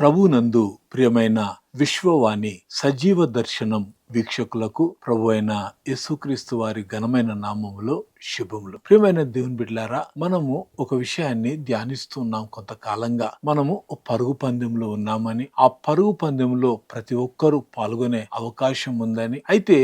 ప్రభునందు ప్రియమైన విశ్వవాణి సజీవ దర్శనం వీక్షకులకు ప్రభు అయిన యేసుక్రీస్తు వారి ఘనమైన నామములో శుభములు. ప్రియమైన దేవుని బిడ్డలారా, మనము ఒక విషయాన్ని ధ్యానిస్తూ ఉన్నాం. కొంతకాలంగా మనము ఒక పరుగు పందెంలో ఉన్నామని, ఆ పరుగు పందెంలో ప్రతి ఒక్కరూ పాల్గొనే అవకాశం ఉందని, అయితే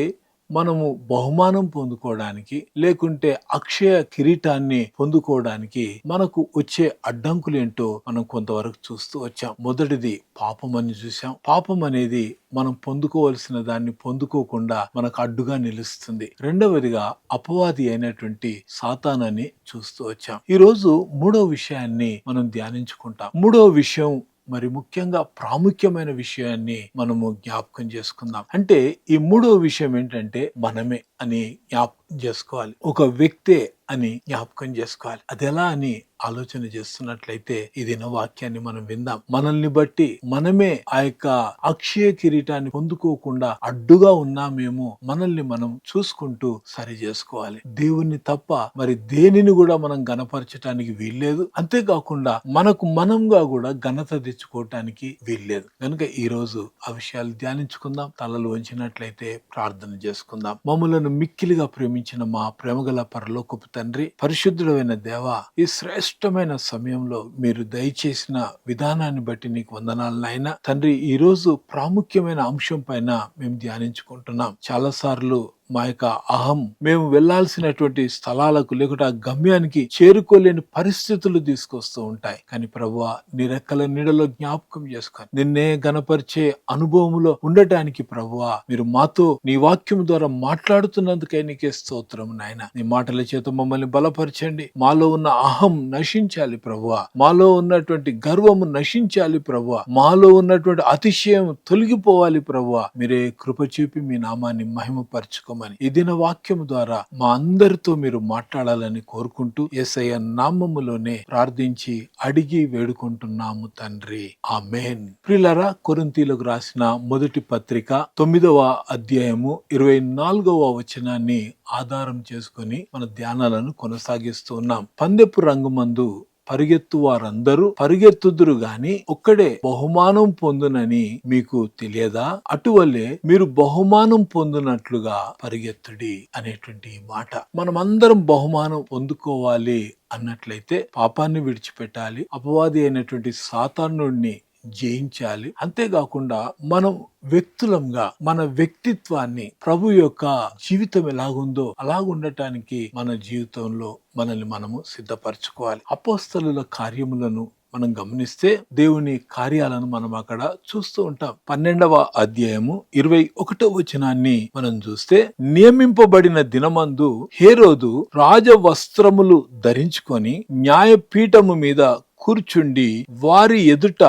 మనము బహుమానం పొందుకోవడానికి లేకుంటే అక్షయ కిరీటాన్ని పొందుకోవడానికి మనకు వచ్చే అడ్డంకులు ఏంటో మనం కొంతవరకు చూస్తూ వచ్చాం. మొదటిది పాపం అని చూసాం. పాపం అనేది మనం పొందుకోవలసిన దాన్ని పొందుకోకుండా మనకు అడ్డుగా నిలుస్తుంది. రెండవదిగా అపవాది అయినటువంటి సాతానని చూస్తూ వచ్చాం. ఈ రోజు మూడో విషయాన్ని మనం ధ్యానించుకుంటాం. మూడో విషయం మరి ముఖ్యంగా ప్రాముఖ్యమైన విషయాన్ని మనము జ్ఞాపకం చేసుకుందాం. అంటే ఈ మూడో విషయం ఏంటంటే మనమే అని జ్ఞాపకం చేసుకోవాలి. ఒక వ్యక్తే అని జ్ఞాపకం చేసుకోవాలి. అది ఎలా అని ఆలోచన చేస్తున్నట్లయితే ఈ దిన వాక్యాన్ని మనం విందాం. మనల్ని బట్టి మనమే ఆ యొక్క అక్షయ కిరీటాన్ని పొందుకోకుండా అడ్డుగా ఉన్నామేమో మనల్ని మనం చూసుకుంటూ సరి చేసుకోవాలి. దేవుణ్ణి తప్ప మరి దేనిని కూడా మనం గణపరచటానికి వీల్లేదు. అంతేకాకుండా మనకు మనంగా కూడా ఘనత తెచ్చుకోవటానికి వీల్లేదు. కనుక ఈ రోజు ఆ విషయాలు ధ్యానించుకుందాం. తలలు వంచినట్లయితే ప్రార్థన చేసుకుందాం. మమ్ములను మిక్కిలిగా ప్రేమించిన మా ప్రేమగల పరలోకపు తండ్రి, పరిశుద్ధుడైన దేవా, ఈ శ్రేష్టమైన సమయంలో మీరు దయచేసిన విధానాన్ని బట్టి నీకు వందనాలు నాయనా. తండ్రి, ఈ రోజు ప్రాముఖ్యమైన అంశం పైన మేము ధ్యానించుకుంటున్నాం. చాలా సార్లు మా యొక్క అహం మేము వెళ్లాల్సినటువంటి స్థలాలకు లేకుంటే ఆ గమ్యానికి చేరుకోలేని పరిస్థితులు తీసుకొస్తూ ఉంటాయి. కానీ ప్రభువా, నీ రెక్కల నీడలో జ్ఞాపకం చేసుకొని నిన్నే గణపరిచే అనుభవంలో ఉండటానికి ప్రభువా మీరు మాతో నీ వాక్యం ద్వారా మాట్లాడుతున్నందుకై నీకే స్తోత్రం నాయన. నీ మాటల చేత మమ్మల్ని బలపరచండి. మాలో ఉన్న అహం నశించాలి ప్రభువా. మాలో ఉన్నటువంటి గర్వము నశించాలి ప్రభువా. మాలో ఉన్నటువంటి అతిశయం తొలగిపోవాలి ప్రభువా. మీరే కృప చూపి మీ నామాన్ని మహిమపరచుకోమని ఈ దిన వాక్యం ద్వారా మా అందరితో మీరు మాట్లాడాలని కోరుకుంటూ యేసయ్య నామములోనే ప్రార్థించి అడిగి వేడుకుంటున్నాము తండ్రి, ఆమేన్. ప్రియులారా, కొరింథీయులకు రాసిన మొదటి పత్రిక 9వ అధ్యాయము 24వ వచనాన్ని ఆధారం చేసుకుని మన ధ్యానాలను కొనసాగిస్తూ ఉన్నాం. పందెపు రంగుమందు పరిగెత్తు వారందరూ పరిగెత్తుదురు గాని ఒక్కడే బహుమానం పొందునని మీకు తెలియదా? అటువల్లే మీరు బహుమానం పొందునట్లుగా పరిగెత్తుడి అనేటువంటి మాట. మనమందరం బహుమానం పొందుకోవాలి అన్నట్లయితే పాపాన్ని విడిచిపెట్టాలి, అపవాది అయినటువంటి సాతానుడిని జయించాలి. అంతేకాకుండా మనం వ్యక్తులంగా మన వ్యక్తిత్వాన్ని ప్రభు యొక్క జీవితం ఎలాగుందో అలాగుండటానికి మన జీవితంలో మనల్ని మనము సిద్ధపరచుకోవాలి. అపోస్తలుల కార్యములను మనం గమనిస్తే దేవుని కార్యాలను మనం అక్కడ చూస్తూ ఉంటాం. 12వ అధ్యాయము 21వ వచనాన్ని మనం చూస్తే, నియమింపబడిన దినమందు హేరోదు రాజ వస్త్రములు ధరించుకొని న్యాయపీఠము మీద కూర్చుండి వారి ఎదుట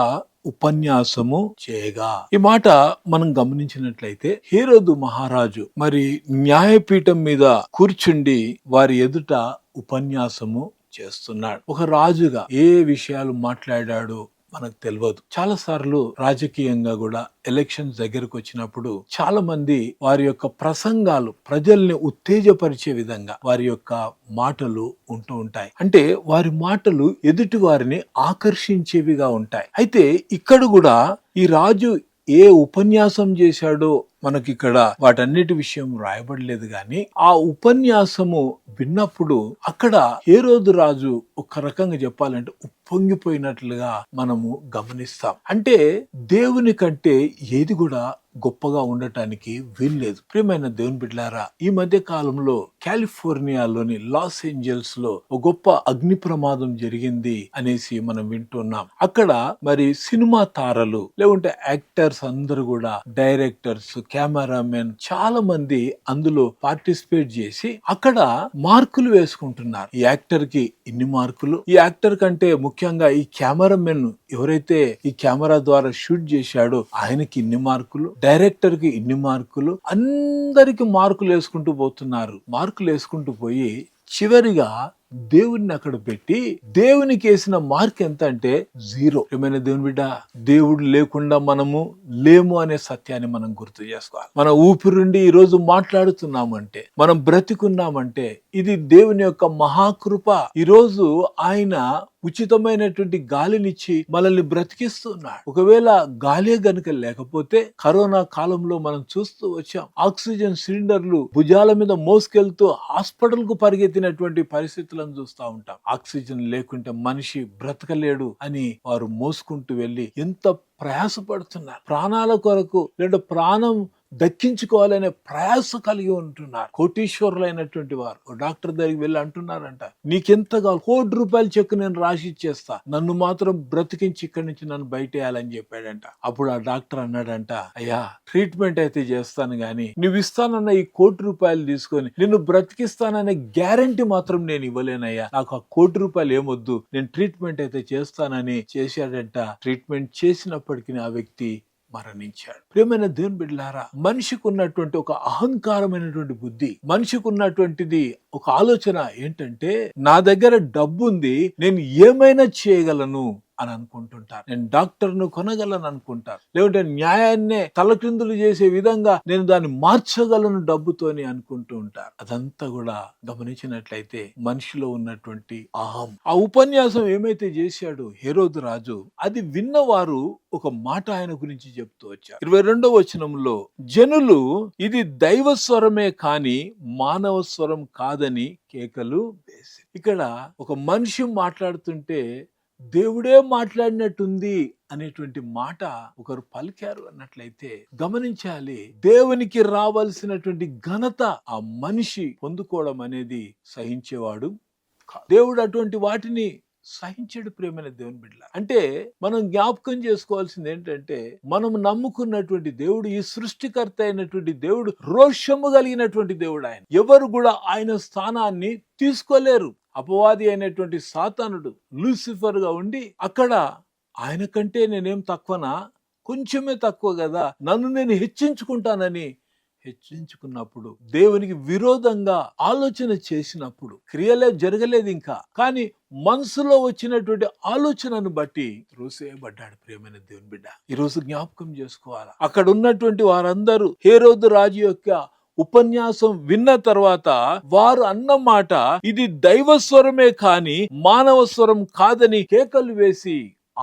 ఉపన్యాసము చేయగా. ఈ మాట మనం గమనించినట్లయితే హేరోదు మహారాజు మరి న్యాయపీఠం మీద కూర్చుండి వారి ఎదుట ఉపన్యాసము చేస్తున్నాడు. ఒక రాజుగా ఏ విషయాలు మాట్లాడాడో మనకు తెలియదు. చాలా సార్లు రాజకీయంగా కూడా ఎలక్షన్స్ దగ్గరకు వచ్చినప్పుడు చాలా మంది వారి యొక్క ప్రసంగాలు ప్రజల్ని ఉత్తేజపరిచే విధంగా వారి యొక్క మాటలు ఉంటూ ఉంటాయి. అంటే వారి మాటలు ఎదుటి వారిని ఆకర్షించేవిగా ఉంటాయి. అయితే ఇక్కడ కూడా ఈ రాజు ఏ ఉపన్యాసం చేశాడో మనకిక్కడ వాటన్నిటి విషయం రాయబడలేదు. గాని ఆ ఉపన్యాసము విన్నప్పుడు అక్కడ హేరోదు రాజు ఒక రకంగా చెప్పాలంటే ఉప్పొంగిపోయినట్లుగా మనము గమనిస్తాం. అంటే దేవుని కంటే ఏది కూడా గొప్పగా ఉండటానికి వీల్లేదు. ప్రియమైన దేవుని బిడ్డలారా, ఈ మధ్య కాలంలో కాలిఫోర్నియాలోని లాస్ ఏంజల్స్ లో ఒక గొప్ప అగ్ని ప్రమాదం జరిగింది అనేసి మనం వింటున్నాం. అక్కడ మరి సినిమా తారలు లేకుంటే యాక్టర్స్ అందరూ కూడా, డైరెక్టర్స్, కెమెరామెన్ చాలా మంది అందులో పార్టిసిపేట్ చేసి అక్కడ మార్కులు వేసుకుంటున్నారు. ఈ యాక్టర్ కి ఇన్ని మార్కులు, ఈ యాక్టర్ కంటే ముఖ్యంగా ఈ కెమెరామెన్ ఎవరైతే ఈ కెమెరా ద్వారా షూట్ చేశాడో ఆయనకి ఇన్ని మార్కులు, డైరెక్టర్ కి ఇన్ని మార్కులు, అందరికి మార్కులు వేసుకుంటూ పోతున్నారు. మార్కులు వేసుకుంటూ పోయి చివరిగా దేవుడిని అక్కడ పెట్టి దేవునికి వేసిన మార్క్ ఎంత అంటే 0. ఏమైనా దేవుని బిడ్డ, దేవుడు లేకుండా మనము లేము అనే సత్యాన్ని మనం గుర్తు చేసుకోవాలి. మన ఊపిరుండి ఈ రోజు మాట్లాడుతున్నామంటే, మనం బ్రతికున్నామంటే ఇది దేవుని యొక్క మహాకృప. ఈ రోజు ఆయన ఉచితమైనటువంటి గాలినిచ్చి మనల్ని బ్రతికిస్తున్నాడు. ఒకవేళ గాలే గనుక లేకపోతే, కరోనా కాలంలో మనం చూస్తూ వచ్చాం, ఆక్సిజన్ సిలిండర్లు భుజాల మీద మోసుకెళ్తూ హాస్పిటల్ కు పరిగెత్తినటువంటి పరిస్థితులను చూస్తూ ఉంటాం. ఆక్సిజన్ లేకుంటే మనిషి బ్రతకలేడు అని వారు మోసుకుంటూ వెళ్లి ఎంత ప్రయాసపడుతున్నారు. ప్రాణాల కొరకు లేదా ప్రాణం దక్కించుకోవాలనే ప్రయాస కలిగి ఉంటున్నారు. కోటీశ్వరులైనటువంటి వారు డాక్టర్ దగ్గరికి వెళ్ళి అంటున్నారంట, నీకెంత కావాలి, ₹1,00,00,000 చెక్ నేను రాసి ఇచ్చేస్తా, నన్ను మాత్రం బ్రతికించి ఇక్కడి నుంచి నన్ను బయటేయాలని చెప్పాడంట. అప్పుడు ఆ డాక్టర్ అన్నాడంట, అయ్యా ట్రీట్మెంట్ అయితే చేస్తాను గాని నువ్వు ఇస్తానన్న ఈ ₹1,00,00,000 తీసుకొని నిన్ను బ్రతికిస్తాననే గ్యారంటీ మాత్రం నేను ఇవ్వలేనయ్యా, నాకు ఆ ₹1,00,00,000 ఏమొద్దు, నేను ట్రీట్మెంట్ అయితే చేస్తానని చేశాడంట. ట్రీట్మెంట్ చేసినప్పటికీ ఆ వ్యక్తి మరణించాడు. ప్రియమైన దేవుని బిడ్డలారా, మనిషికి ఉన్నటువంటి ఒక అహంకారమైనటువంటి బుద్ధి, మనిషికి ఉన్నటువంటిది ఒక ఆలోచన ఏంటంటే, నా దగ్గర డబ్బు ఉంది, నేను ఏమైనా చేయగలను అని అనుకుంటుంటారు. నేను డాక్టర్ను కొనగలను అనుకుంటారు. లేకుంటే న్యాయాన్నే తలక్రిందులు చేసే విధంగా నేను దాన్ని మార్చగలను డబ్బుతోని అనుకుంటూ ఉంటారు. అదంతా కూడా గమనించినట్లయితే మనిషిలో ఉన్నటువంటి అహం. ఆ ఉపన్యాసం ఏమైతే చేశాడు హేరోదు రాజు, అది విన్నవారు ఒక మాట ఆయన గురించి చెప్తూ వచ్చారు. 22వ వచనంలో, జనులు ఇది దైవ స్వరమే కాని మానవ స్వరం కాదని కేకలు వేసి. ఇక్కడ ఒక మనిషి మాట్లాడుతుంటే దేవుడే మాట్లాడినట్టుంది అనేటువంటి మాట ఒకరు పలికారు అన్నట్లయితే గమనించాలి, దేవునికి రావాల్సినటువంటి ఘనత ఆ మనిషి పొందుకోవడం అనేది సహించేవాడు కాదు. దేవుడు అటువంటి వాటిని సహించడు. ప్రియమైన దేవుని బిడ్డల, అంటే మనం జ్ఞాపకం చేసుకోవాల్సింది ఏంటంటే, మనం నమ్ముకున్నటువంటి దేవుడు, ఈ సృష్టికర్త అయినటువంటి దేవుడు రోషము కలిగినటువంటి దేవుడు. ఆయన ఎవరు కూడా ఆయన స్థానాన్ని తీసుకోలేరు. అపవాది అయినటువంటి సాతానుడు లూసిఫర్ గా ఉండి అక్కడ ఆయన కంటే నేనేం తక్కువనా, కొంచెమే తక్కువ కదా, నన్ను నేను హెచ్చించుకుంటానని హెచ్చించుకున్నప్పుడు, దేవునికి విరోధంగా ఆలోచన చేసినప్పుడు, క్రియలే జరగలేదు ఇంకా, కానీ మనసులో వచ్చినటువంటి ఆలోచనను బట్టి త్రోసేయబడ్డాడు. ప్రియమైన దేవుని బిడ్డ, ఈరోజు జ్ఞాపకం చేసుకోవాలా, అక్కడ ఉన్నటువంటి వారందరూ హేరోదు రాజు యొక్క ఉపన్యాసం విన్న తర్వాత వారు అన్న మాట, ఇది దైవ స్వరమే కాని మానవ స్వరం కాదని కేకలు వేసి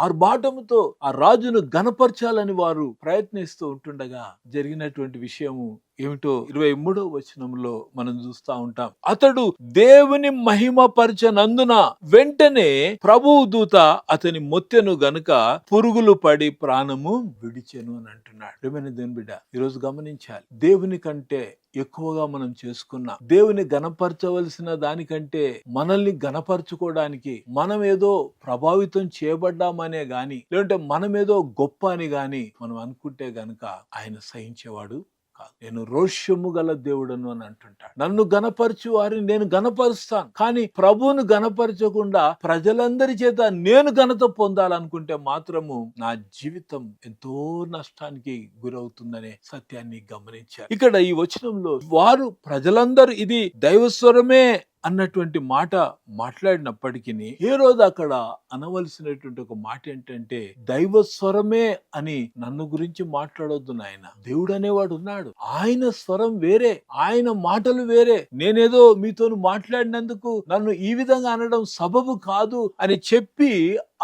ఆర్భాటముతో ఆ రాజును గణపరచాలని వారు ప్రయత్నిస్తూ ఉంటుండగా జరిగినటువంటి విషయము ఏమిటో 23వ వచనంలో మనం చూస్తా ఉంటాం. అతడు దేవుని మహిమపరచనందున వెంటనే ప్రభువు దూత అతని మొత్తెను గనుక పురుగులు పడి ప్రాణము విడిచెను అని అంటున్నాడు. ప్రియమైన దేవుని బిడ్డ, ఈరోజు గమనించాలి, దేవుని కంటే ఎక్కువగా మనం చేసుకున్న, దేవుని గణపరచవలసిన దానికంటే మనల్ని గణపరచుకోవడానికి మనం ఏదో ప్రభావితం చేయబడ్డామనే గాని, లేదంటే మనం ఏదో గొప్ప అని గాని మనం అనుకుంటే గనక ఆయన సహించేవాడు కాదు. నేను రోష్యము గల దేవుడను అని అంటుంటాడు. నన్ను గణపరచు వారిని నేను గణపరుస్తాను, కానీ ప్రభువును గణపరచకుండా ప్రజలందరి చేత నేను ఘనత పొందాలనుకుంటే మాత్రము నా జీవితం ఎంతో నష్టానికి గురవుతుందనే సత్యాన్ని గమనించారు. ఇక్కడ ఈ వచనంలో వారు ప్రజలందరూ ఇది దైవస్వరమే అన్నటువంటి మాట మాట్లాడినప్పటికీ హేరోదు అక్కడ అనవలసినటువంటి ఒక మాట ఏంటంటే, దైవ స్వరమే అని నన్ను గురించి మాట్లాడొద్దు నాయన, దేవుడు అనేవాడు ఉన్నాడు, ఆయన స్వరం వేరే, ఆయన మాటలు వేరే, నేనేదో మీతో మాట్లాడినందుకు నన్ను ఈ విధంగా అనడం సబబు కాదు అని చెప్పి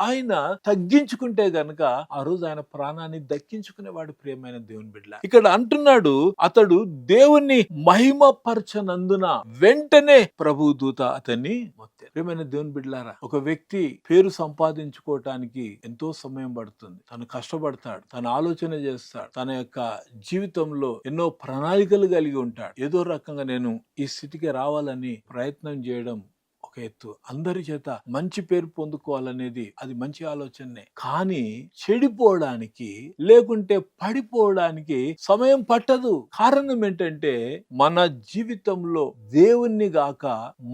ఆయన తగ్గించుకుంటే గనక ఆ రోజు ఆయన ప్రాణాన్ని దక్కించుకునేవాడు. ప్రియమైన దేవుని బిడ్డ, ఇక్కడ అంటున్నాడు, అతడు దేవుణ్ణి మహిమపరచనందున వెంటనే ప్రభు దూత అతన్ని మొత్తాడు. ప్రియమైన దేవుని బిడ్డలారా, ఒక వ్యక్తి పేరు సంపాదించుకోవటానికి ఎంతో సమయం పడుతుంది, తను కష్టపడతాడు, తను ఆలోచన చేస్తాడు, తన యొక్క జీవితంలో ఎన్నో ప్రణాళికలు కలిగి ఉంటాడు. ఏదో రకంగా నేను ఈ స్థితికి రావాలని ప్రయత్నం చేయడం ఒక ఎత్తు, అందరి చేత మంచి పేరు పొందుకోవాలనేది అది మంచి ఆలోచనే, కానీ చెడిపోవడానికి లేకుంటే పడిపోవడానికి సమయం పట్టదు. కారణం ఏంటంటే, మన జీవితంలో దేవుణ్ణి గాక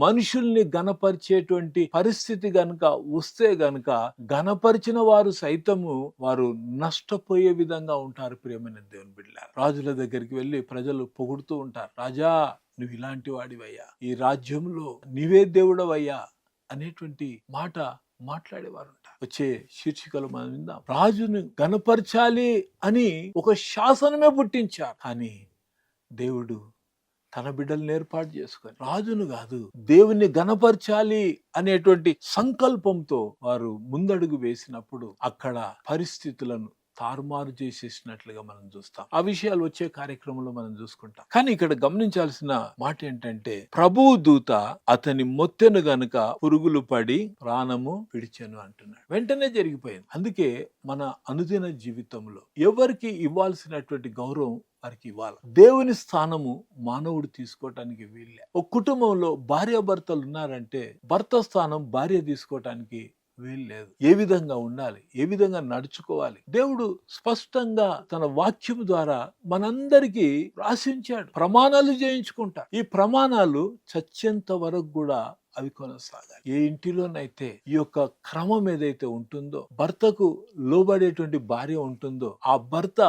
మనుషుల్ని గణపరిచేటువంటి పరిస్థితి గనుక వస్తే గనుక గణపరిచిన వారు సైతము వారు నష్టపోయే విధంగా ఉంటారు. ప్రియమైన దేవుని బిడ్డలారా, రాజుల దగ్గరికి వెళ్ళి ప్రజలు పొగుడుతూ ఉంటారు, రాజా నువ్వు ఇలాంటి వాడివయ్యా, ఈ రాజ్యంలో నీవే దేవుడవయ్యా, అనేటువంటి మాట మాట్లాడేవారు. వచ్చే శీర్షికలు మనం విందాం. రాజును గణపరచాలి అని ఒక శాసనమే పుట్టించారు. కానీ దేవుడు తన బిడ్డలను ఏర్పాటు చేసుకొని రాజును కాదు, దేవుని గణపరచాలి అనేటువంటి సంకల్పంతో వారు ముందడుగు వేసినప్పుడు అక్కడ పరిస్థితులను తారుమారు చేసేసినట్లుగా మనం చూస్తాం. ఆ విషయాలు వచ్చే కార్యక్రమంలో మనం చూసుకుంటాం. కానీ ఇక్కడ గమనించాల్సిన మాట ఏంటంటే, ప్రభువు దూత అతని మొత్తెను గనుక పురుగులు పడి ప్రాణము విడిచెను అంటున్నాడు. వెంటనే జరిగిపోయింది. అందుకే మన అనుదిన జీవితంలో ఎవరికి ఇవ్వాల్సినటువంటి గౌరవం వారికి ఇవ్వాలి. దేవుని స్థానము మానవుడు తీసుకోవటానికి వీళ్ళే. ఒక కుటుంబంలో భార్యాభర్తలు ఉన్నారంటే భర్త స్థానం భార్య తీసుకోవటానికి వీల్లేదు. ఏ విధంగా ఉండాలి, ఏ విధంగా నడుచుకోవాలి, దేవుడు స్పష్టంగా తన వాక్యం ద్వారా మనందరికీ రాసించాడు. ప్రమాణాలు చేయించుకుంటా. ఈ ప్రమాణాలు చచ్చేంత వరకు కూడా అవి కొనసాగాలి. ఏ ఇంటిలోనైతే ఈ యొక్క క్రమం ఏదైతే ఉంటుందో, భర్తకు లోబడేటువంటి భార్య ఉంటుందో, ఆ భర్త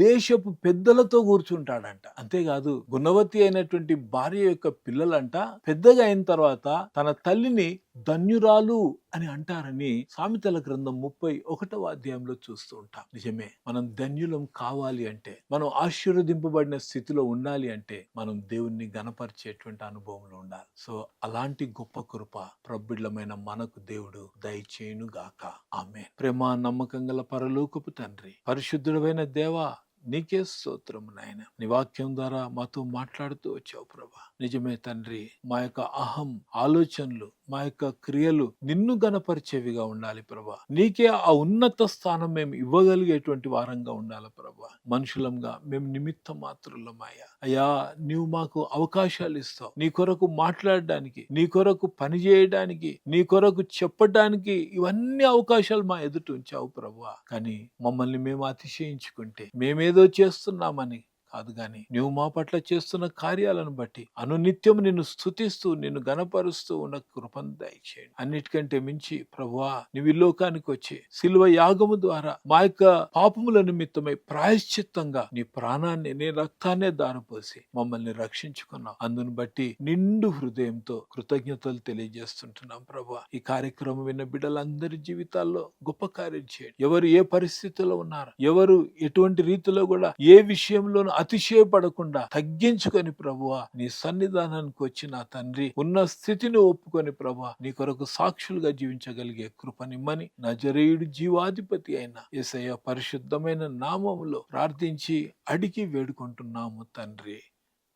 దేశపు పెద్దలతో కూర్చుంటాడంట. అంతేకాదు, గుణవతి అయినటువంటి భార్య యొక్క పిల్లలంట పెద్దగా అయిన తర్వాత తన తల్లిని ధన్యురాలు అని అంటారని సామెతల గ్రంథం 31వ అధ్యాయంలో చూస్తూ ఉంటాం. నిజమే, మనం ధన్యులం కావాలి అంటే, మనం ఆశీర్వదింపబడిన స్థితిలో ఉండాలి అంటే, మనం దేవుణ్ణి గణపరిచేటువంటి అనుభవంలో ఉండాలి. సో అలాంటి గొప్ప కృప ప్రబిడ్లమైన మనకు దేవుడు దయచేయును గాక. ఆమేన్. ప్రేమ నమ్మకం గల పరలోకపు తండ్రి, పరిశుద్ధుడైన దేవా, నీకే స్తోత్రం నాయన. నీ వాక్యం ద్వారా మాతో మాట్లాడుతూ వచ్చావు ప్రభా. నిజమే తండ్రి, మా యొక్క అహం ఆలోచనలు, మా యొక్క క్రియలు నిన్ను గణపరిచేవిగా ఉండాలి ప్రభా. నీకే ఆ ఉన్నత స్థానం మేము ఇవ్వగలిగేటువంటి వారంగా ఉండాలి ప్రభా. మనుషులంగా మేము నిమిత్త మాత్రులమయ్యా. అయ్యా, నీవు మాకు అవకాశాలు ఇస్తావు, నీ కొరకు మాట్లాడడానికి, నీ కొరకు పని చేయడానికి, నీ కొరకు చెప్పడానికి. ఇవన్నీ అవకాశాలు మా ఎదుట ఉంచావు ప్రభా. కానీ మమ్మల్ని మేము అతిశయించుకుంటే, మేమేదో చేస్తున్నామని కాదు, గాని నువ్వు మా పట్ల చేస్తున్న కార్యాలను బట్టి అనునిత్యం నిన్ను స్తుతిస్తూ నిన్ను గణపరుస్తూ ఉన్న కృపను దయచేయండి. అన్నిటికంటే మించి ప్రభువా, నువ్వు ఈ లోకానికి వచ్చి శిలువ యాగము ద్వారా మా యొక్క పాపముల నిమిత్తమై ప్రాయశ్చిత్తంగా నీ ప్రాణాన్ని, నీ రక్తాన్నే దారపోసి మమ్మల్ని రక్షించుకున్నావు. అందును బట్టి నిండు హృదయంతో కృతజ్ఞతలు తెలియజేస్తుంటున్నాం ప్రభువా. ఈ కార్యక్రమం విన్న బిడ్డలందరి జీవితాల్లో గొప్ప కార్యం చేయండి. ఎవరు ఏ పరిస్థితిలో ఉన్నారు, ఎవరు ఎటువంటి రీతిలో కూడా ఏ విషయంలోనూ అతిశయపడకుండా తగ్గించుకొని ప్రభువా నీ సన్నిధానానికి వచ్చి నా తండ్రి ఉన్న స్థితిని ఒప్పుకొని ప్రభువా నీ కొరకు సాక్షులుగా జీవించగలిగే కృపనిమ్మని నజరేయుడు జీవాధిపతి అయిన యేసయ్య పరిశుద్ధమైన నామములో ప్రార్థించి అడిగి వేడుకుంటున్నాము తండ్రి.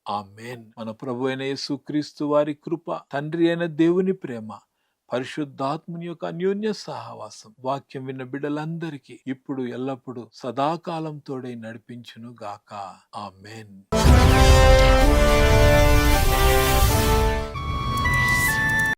ఆమేన్. మన ప్రభు అయిన యేసుక్రీస్తు వారి కృప, తండ్రి అయిన దేవుని ప్రేమ, పరిశుద్ధాత్ముని యొక్క అన్యోన్య సహవాసం వాక్యం విన్న బిడ్డలందరికీ ఇప్పుడు ఎల్లప్పుడూ సదాకాలం తోడై నడిపించును గాక. ఆమేన్.